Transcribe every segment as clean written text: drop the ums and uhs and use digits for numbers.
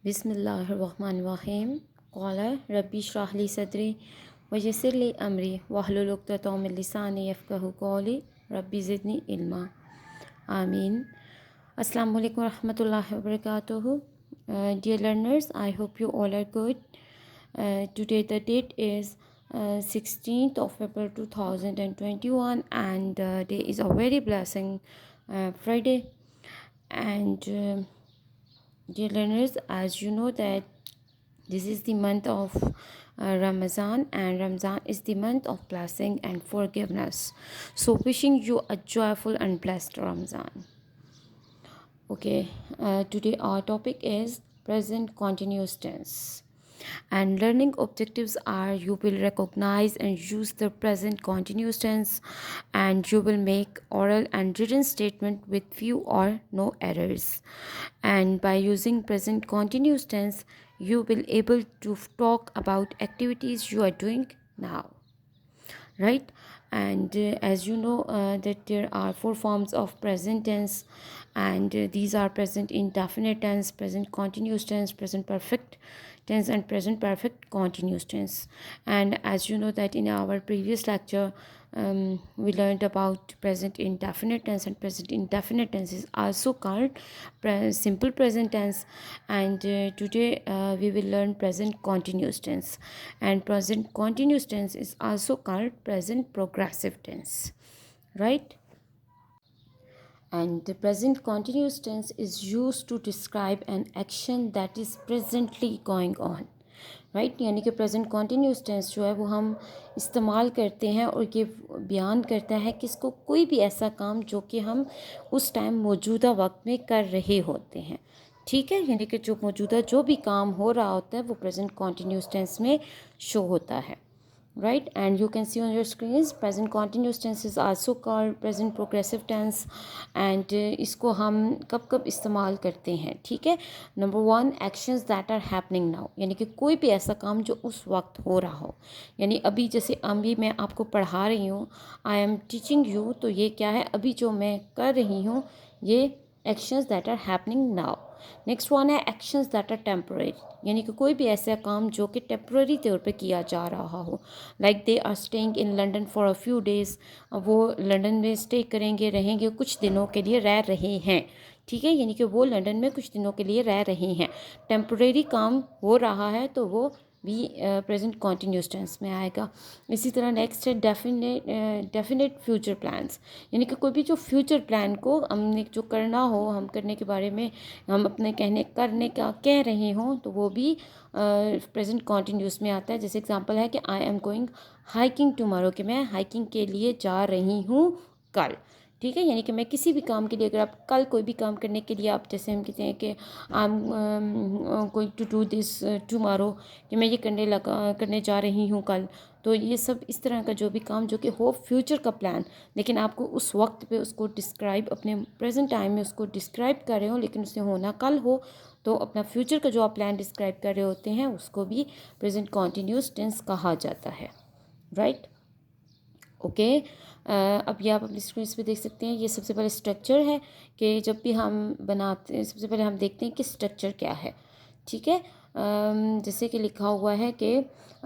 बिस्मिल्लाहिर्रहमानिर्रहीम क़ाला रब्बी इश्रह ली सदरी वयस्सिर ली अमरी वहलुल उक़दतम मिन लिसानी यफ़क़हू क़ौली रब्बी ज़िदनी इल्मा आमीन। अस्सलामु अलैकुम रहमतुल्लाहि व बरकातुहू। Dear learners, I hope you all are good. Today the date is 16th of April 2021 and day is a very blessing Friday. And dear learners, as you know that this is the month of Ramadan, and Ramadan is the month of blessing and forgiveness. So wishing you a joyful and blessed Ramadan. Okay, today our topic is present continuous tense. And learning objectives are you will recognize and use the present continuous tense, and you will make oral and written statement with few or no errors. And by using present continuous tense, you will able to talk about activities you are doing now, right? And as you know that there are four forms of present tense, and these are present indefinite tense, present continuous tense, present perfect tense, and present perfect continuous tense. And as you know that in our previous lecture we learned about present indefinite tense, and present indefinite tense is also called simple present tense. And today we will learn present continuous tense, and present continuous tense is also called present progressive tense, right? And the present continuous tense is used to describe an action that is presently going on, right यानी कि present continuous tense जो है वो हम इस्तेमाल करते हैं और ये बयान करता है कि इसको कोई भी ऐसा काम जो कि हम उस टाइम मौजूदा वक्त में कर रहे होते हैं, ठीक है। यानी कि जो मौजूदा जो भी काम हो रहा होता है वो प्रेजेंट कॉन्टीन्यूस टेंस में शो होता है, right? And you can see on your screens present continuous tense is also called present progressive tense. and इसको हम कब कब इस्तेमाल करते हैं, ठीक है। Number one, actions that are happening now, यानी कि कोई भी ऐसा काम जो उस वक्त हो रहा हो, यानी अभी जैसे अभी मैं आपको पढ़ा रही हूँ, आई एम टीचिंग यू, तो ये क्या है, अभी जो मैं कर रही हूँ ये actions that are happening now. Next one है एक्शंस दैट आर टेम्पररी, यानी कि कोई भी ऐसा काम जो कि टेम्पररी तौर पे किया जा रहा हो, like they are staying in London for a few days, वो लंदन में स्टे करेंगे, रहेंगे, कुछ दिनों के लिए रह रहे हैं, ठीक है। यानी कि वो लंदन में कुछ दिनों के लिए रह रहे हैं, टेम्पररी काम हो रहा है, तो वो भी प्रेजेंट कॉन्टीन्यूस टेंस में आएगा। इसी तरह नेक्स्ट है डेफिनेट फ्यूचर प्लान्स, यानी कि कोई भी जो फ्यूचर प्लान को हमने जो करना हो, हम करने के बारे में हम अपने करने का कह रहे हों, तो वो भी प्रेजेंट कॉन्टीन्यूस में आता है। जैसे एग्जांपल है कि I am going hiking tomorrow, कि मैं हाइकिंग के लिए जा रही हूँ कल, ठीक है। यानी कि मैं किसी भी काम के लिए, अगर आप कल कोई भी काम करने के लिए, आप जैसे हम कहते हैं कि I am going to do this tomorrow, कि मैं ये करने जा रही हूँ कल, तो ये सब इस तरह का जो भी काम जो कि हो फ्यूचर का प्लान, लेकिन आपको उस वक्त पे उसको डिस्क्राइब, अपने प्रेजेंट टाइम में उसको डिस्क्राइब कर रहे हो, लेकिन उसे होना कल हो, तो अपना फ्यूचर का जो आप प्लान डिस्क्राइब कर रहे होते हैं उसको भी प्रेजेंट कॉन्टीन्यूस टेंस कहा जाता है, राइट। ओके, अब ये आप अपनी स्क्रीन पे देख सकते हैं, ये सबसे पहले स्ट्रक्चर है कि जब भी हम बनाते हैं सबसे पहले हम देखते हैं कि स्ट्रक्चर क्या है, ठीक है। जैसे कि लिखा हुआ है कि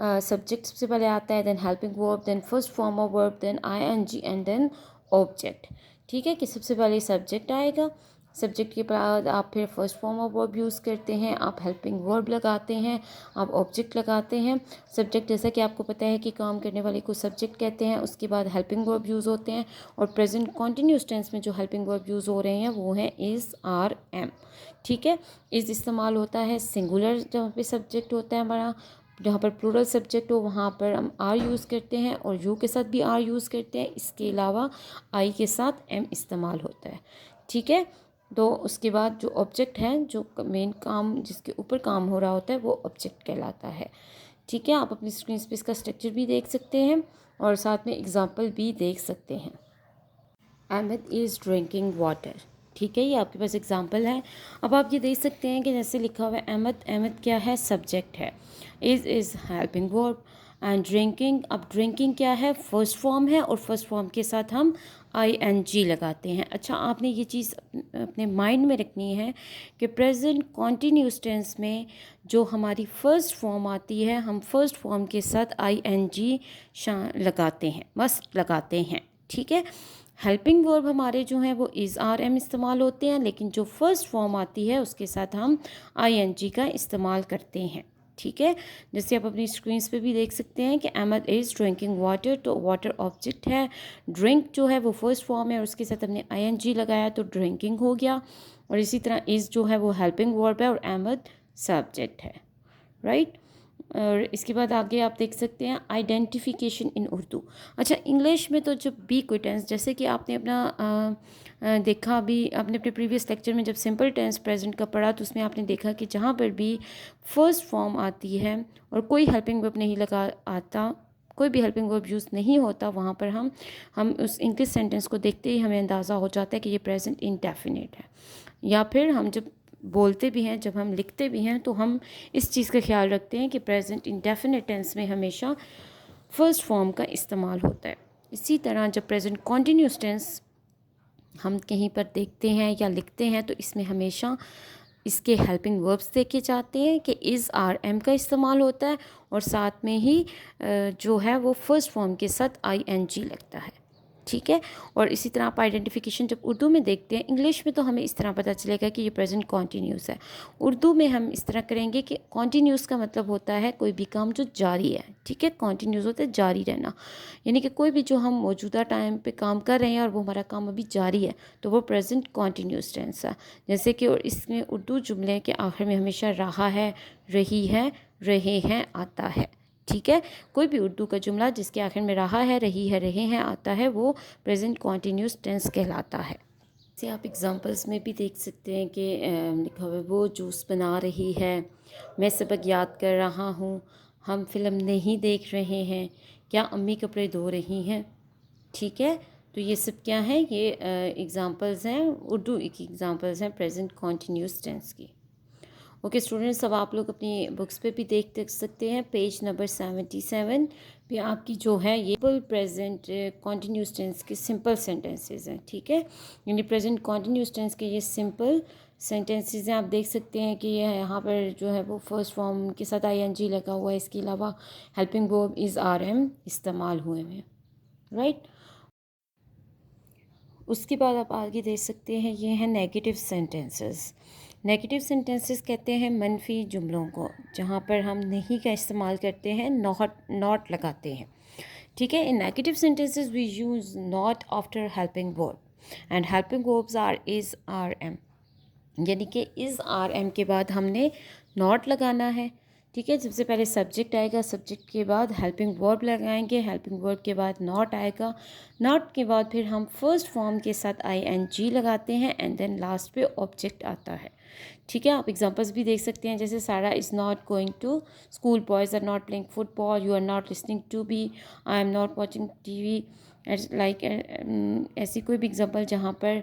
सब्जेक्ट सबसे पहले आता है, then helping verb, then first form of verb, then ING and then object, ठीक है। कि सबसे पहले सब्जेक्ट आएगा, सब्जेक्ट के बाद आप फिर first form of verb use करते हैं, आप हेल्पिंग वर्ब लगाते हैं, आप ऑब्जेक्ट लगाते हैं। सब्जेक्ट जैसा कि आपको पता है कि काम करने वाले को सब्जेक्ट कहते हैं, उसके बाद हेल्पिंग वर्ब यूज़ होते हैं, और प्रेजेंट कॉन्टीन्यूस टेंस में जो हेल्पिंग वर्ब यूज़ हो रहे हैं वो हैं इज़, आर, एम, ठीक है। इज़ इस्तेमाल होता है सिंगुलर जहाँ पे सब्जेक्ट होता है हमारा, जहाँ पर प्लूरल सब्जेक्ट हो वहाँ पर हम आर यूज़ करते हैं, और यू के साथ भी आर यूज़ करते हैं, इसके अलावा आई के साथ एम इस्तेमाल होता है, ठीक है। तो उसके बाद जो ऑब्जेक्ट है, जो मेन काम जिसके ऊपर काम हो रहा होता है वो ऑब्जेक्ट कहलाता है, ठीक है। आप अपनी स्क्रीन पे इसका स्ट्रक्चर भी देख सकते हैं और साथ में एग्जांपल भी देख सकते हैं। अहमद इज़ ड्रिंकिंग वाटर, ठीक है, ये आपके पास एग्जांपल है। अब आप ये देख सकते हैं कि जैसे लिखा हुआ है अहमद, अहमद क्या है, सब्जेक्ट है, is helping verb, and drinking, अब ड्रिंकिंग क्या है, फर्स्ट फॉर्म है और फर्स्ट फॉर्म के साथ हम ing लगाते हैं। अच्छा, आपने ये चीज़ अपने माइंड में रखनी है कि प्रेजेंट कॉन्टीन्यूस टेंस में जो हमारी फ़र्स्ट फॉर्म आती है, हम फर्स्ट फॉर्म के साथ ing लगाते हैं, मस्ट लगाते हैं। ठीक है, हेल्पिंग वर्ब हमारे जो हैं वो इज़ आर एम इस्तेमाल होते हैं, लेकिन जो फर्स्ट फॉर्म आती है उसके साथ हम ing का इस्तेमाल करते हैं। ठीक है, जैसे आप अपनी स्क्रीन्स पे भी देख सकते हैं कि अहमद इज़ ड्रिंकिंग वाटर, तो वाटर ऑब्जेक्ट है, ड्रिंक जो है वो फर्स्ट फॉर्म है और उसके साथ हमने ing लगाया तो ड्रिंकिंग हो गया। और इसी तरह इज़ जो है वो हेल्पिंग वर्ब है और अहमद सब्जेक्ट है। राइट, और इसके बाद आगे आप देख सकते हैं आइडेंटिफिकेशन इन उर्दू। अच्छा, इंग्लिश में तो जब भी कोई टेंस, जैसे कि आपने अपना देखा भी, आपने अपने प्रीवियस लेक्चर में जब सिंपल टेंस प्रेजेंट का पढ़ा तो उसमें आपने देखा कि जहाँ पर भी फर्स्ट फॉर्म आती है और कोई हेल्पिंग वर्ब नहीं लगा आता, कोई भी हेल्पिंग वर्ब यूज़ नहीं होता, वहाँ पर हम उस इंग्लिश सेंटेंस को देखते ही हमें अंदाज़ा हो जाता है कि ये प्रेजेंट इंडेफिनिट है। या फिर हम जब बोलते भी हैं, जब हम लिखते भी हैं, तो हम इस चीज़ का ख्याल रखते हैं कि प्रेजेंट इंडेफिनिट टेंस में हमेशा फर्स्ट फॉर्म का इस्तेमाल होता है। इसी तरह जब प्रेजेंट कॉन्टीन्यूस टेंस हम कहीं पर देखते हैं या लिखते हैं तो इसमें हमेशा इसके हेल्पिंग वर्ब्स देखे जाते हैं कि इज़ आर एम का इस्तेमाल होता है और साथ में ही जो है वो फर्स्ट फॉर्म के साथ ing लगता है। ठीक है, और इसी तरह आप आइडेंटिफिकेशन जब उर्दू में देखते हैं, इंग्लिश में तो हमें इस तरह पता चलेगा कि ये प्रेजेंट कॉन्टीन्यूस है, उर्दू में हम इस तरह करेंगे कि कॉन्टीन्यूस का मतलब होता है कोई भी काम जो जारी है। ठीक है, कॉन्टीन्यूस होता है जारी रहना, यानी कि कोई भी जो हम मौजूदा टाइम पे काम कर रहे हैं और वो हमारा काम अभी जारी है तो वो प्रेजेंट कॉन्टीन्यूस टेंस है। जैसे कि और इसमें उर्दू जुमले के आखिर में हमेशा रहा है, रही है, रहे हैं आता है। ठीक है, कोई भी उर्दू का जुमला जिसके आखिर में रहा है, रही है, रहे हैं आता है, वो प्रेजेंट कॉन्टीन्यूस टेंस कहलाता है। जैसे आप एग्जांपल्स में भी देख सकते हैं कि लिखा हुआ है वो जूस बना रही है, मैं सबक याद कर रहा हूँ, हम फिल्म नहीं देख रहे हैं, क्या अम्मी कपड़े धो रही हैं। ठीक है, तो ये सब क्या है, ये एग्जांपल्स हैं, उर्दू की एग्जांपल्स हैं प्रेजेंट कॉन्टीन्यूस टेंस की। ओके स्टूडेंट्स, अब आप लोग अपनी बुक्स पे भी देख सकते हैं, पेज नंबर 77 पे आपकी जो है ये प्रेजेंट कॉन्टीन्यूस टेंस के सिंपल सेंटेंसेस हैं। ठीक है, यानी प्रेजेंट कॉन्टीन्यूस टेंस के ये सिंपल सेंटेंसेस हैं। आप देख सकते हैं कि ये यहाँ पर जो है वो फर्स्ट फॉर्म के साथ ing लगा हुआ है, इसके अलावा helping verb is are am इस्तेमाल हुए हैं। राइट, उसके बाद आप आगे देख सकते हैं ये हैं नेगेटिव सेंटेंसेस। नेगेटिव सेंटेंसेस कहते हैं मनफी जुमलों को, जहाँ पर हम नहीं का इस्तेमाल करते हैं, नॉट लगाते हैं। ठीक है, in negative sentences we use not after helping verb and helping verbs are is are am, यानी कि इज़ आर एम के बाद हमने नॉट लगाना है। ठीक है, सबसे पहले सब्जेक्ट आएगा, सब्जेक्ट के बाद हेल्पिंग वर्ब लगाएंगे, हेल्पिंग वर्ब के बाद नॉट आएगा, नॉट के बाद फिर हम फर्स्ट फॉर्म के साथ ing लगाते हैं एंड देन लास्ट पे ऑब्जेक्ट आता है। ठीक है, आप एग्जांपल्स भी देख सकते हैं, जैसे सारा is not going to school, boys are not playing football, you are not listening to B, I am not watching TV, like ऐसी कोई भी एग्जांपल जहाँ पर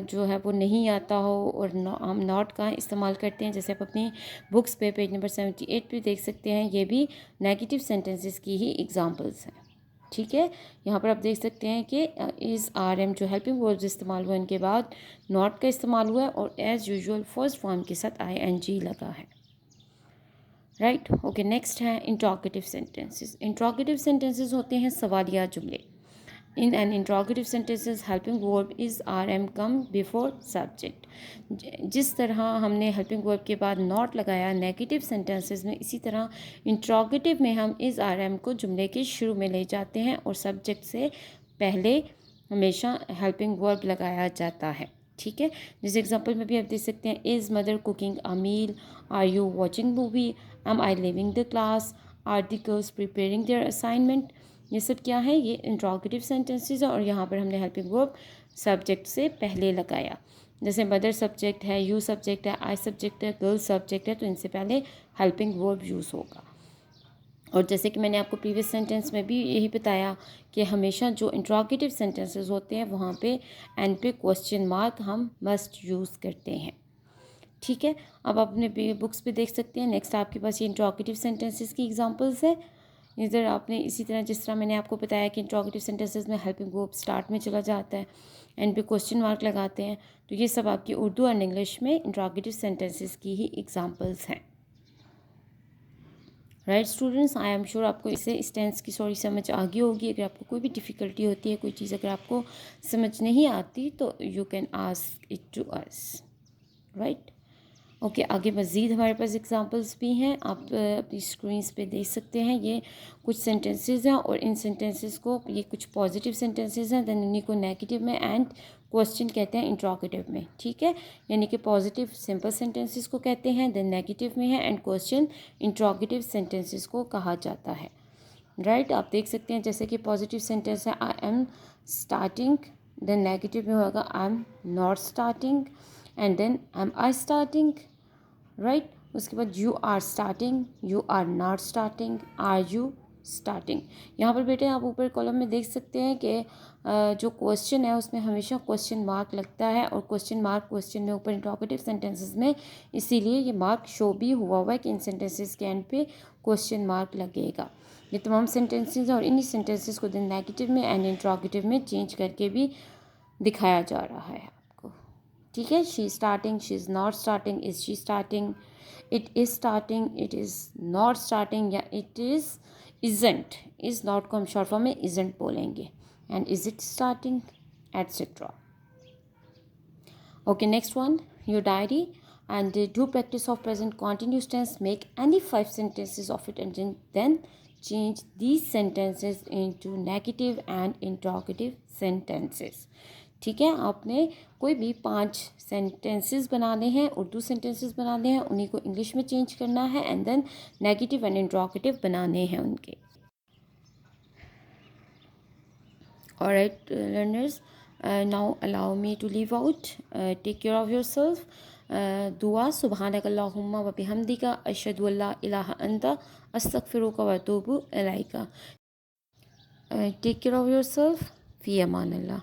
जो है वो नहीं आता हो और हम नॉट का इस्तेमाल करते हैं। जैसे आप अपनी बुक्स पे पेज नंबर 78 पे देख सकते हैं, ये भी नेगेटिव सेंटेंसेस की ही एग्जांपल्स हैं। ठीक है, यहाँ पर आप देख सकते हैं कि इज़ आर एम जो हेल्पिंग वर्ब्स इस्तेमाल हुए उनके बाद नॉट का इस्तेमाल हुआ है और एज़ यूजुअल फर्स्ट फॉर्म के साथ ing लगा है। राइट, ओके, नेक्स्ट है इंट्रोगेटिव सेंटेंसेस। इंट्रोगेटिव सेंटेंसेस होते हैं सवालिया जुमले। In an interrogative sentences, helping verb is rm come before subject। जिस तरह हमने helping verb के बाद not लगाया नेगेटिव सेंटेंसेस में, इसी तरह इंट्रोगेटिव में हम is rm को जुमले के शुरू में ले जाते हैं और सब्जेक्ट से पहले हमेशा helping verb लगाया जाता है। ठीक है, जिस एग्जांपल में भी आप देख सकते हैं, is mother cooking a meal, are you watching movie, am I leaving the class, are the girls preparing their assignment. ये सब क्या है, ये इंट्रोगेटिव सेंटेंसेस है और यहाँ पर हमने हेल्पिंग वर्ब सब्जेक्ट से पहले लगाया। जैसे मदर सब्जेक्ट है, यू सब्जेक्ट है, आई सब्जेक्ट है, गर्ल सब्जेक्ट है, तो इनसे पहले हेल्पिंग वर्ब यूज़ होगा। और जैसे कि मैंने आपको प्रीवियस सेंटेंस में भी यही बताया कि हमेशा जो इंट्रोगेटिव सेंटेंसेस होते हैं वहाँ पे एंड पे क्वेश्चन मार्क हम मस्ट यूज़ करते हैं। ठीक है, अब आप अपने बुक्स पे देख सकते हैं। नेक्स्ट आपके पास ये इंट्रोगेटिव सेंटेंसेस की एग्जांपल्स है। इधर आपने इसी तरह जिस तरह मैंने आपको बताया कि इंट्रोगेटिव सेंटेंसेस में हेल्पिंग वर्ब स्टार्ट में चला जाता है, एंड पे क्वेश्चन मार्क लगाते हैं, तो ये सब आपकी उर्दू एंड इंग्लिश में इंट्रोगेटिव सेंटेंसेस की ही एग्जांपल्स हैं। Right students, I am sure आपको इससे इस टेंस की सॉरी समझ आ गई होगी। अगर आपको कोई भी डिफ़िकल्टी होती है, कोई चीज़ अगर आपको समझ नहीं आती, तो you can ask it to us. Right, okay, आगे मज़ीद हमारे पास एग्जांपल्स भी हैं, आप अपनी स्क्रीन्स पे देख सकते हैं। ये कुछ सेंटेंसेस हैं और इन सेंटेंसेस को, ये कुछ पॉजिटिव सेंटेंसेस हैं, देन उन्हीं को नेगेटिव में एंड क्वेश्चन कहते हैं इंट्रोगेटिव में, ठीक है। यानी कि पॉजिटिव सिंपल सेंटेंसेस को कहते हैं, देन नेगेटिव में है, एंड क्वेश्चन इंट्रोगेटिव सेंटेंसेस को कहा जाता है। राइट, आप देख सकते हैं जैसे कि पॉजिटिव सेंटेंस है I am starting, then negative में होगा I am not starting, and then am I starting. Right, उसके बाद you are starting, you are not starting, are you starting. यहाँ पर बेटे आप ऊपर कॉलम में देख सकते हैं कि जो क्वेश्चन है उसमें हमेशा क्वेश्चन मार्क लगता है, और क्वेश्चन मार्क क्वेश्चन में ऊपर इंट्रोगेटिव सेंटेंसेस में, इसीलिए ये मार्क शो भी हुआ है कि इन सेंटेंसेस के एंड पे क्वेश्चन मार्क लगेगा। ये तमाम सेंटेंसेस और इन्हीं सेंटेंसेस को देन नेगेटिव में एंड इंट्रोगेटिव में चेंज करके भी दिखाया जा रहा है आपको, ठीक है। She starting, she is not starting, is she starting, it is starting, it is not starting, या इट इज़ंट, इज़ नॉट को हम शॉर्ट फॉर्म में इज़ंट बोलेंगे, and is it starting, etcetera. Okay, next one, your diary, and do practice of present continuous tense. Make any 5 sentences of it, and then change these sentences into negative and interrogative sentences. ठीक है, आपने कोई भी 5 sentences बनाने हैं, Urdu sentences बनाने हैं, उन्हीं को इंग्लिश में चेंज करना है, and then negative and interrogative बनाने हैं उनके। Alright, learners, now allow me to leave out. Take care of yourself. Dua subhanakallahumma wa bihamdika ashhadu an la ilaha anta astaghfiruka wa atubu ilaika. Take care of yourself. Fi amanillah.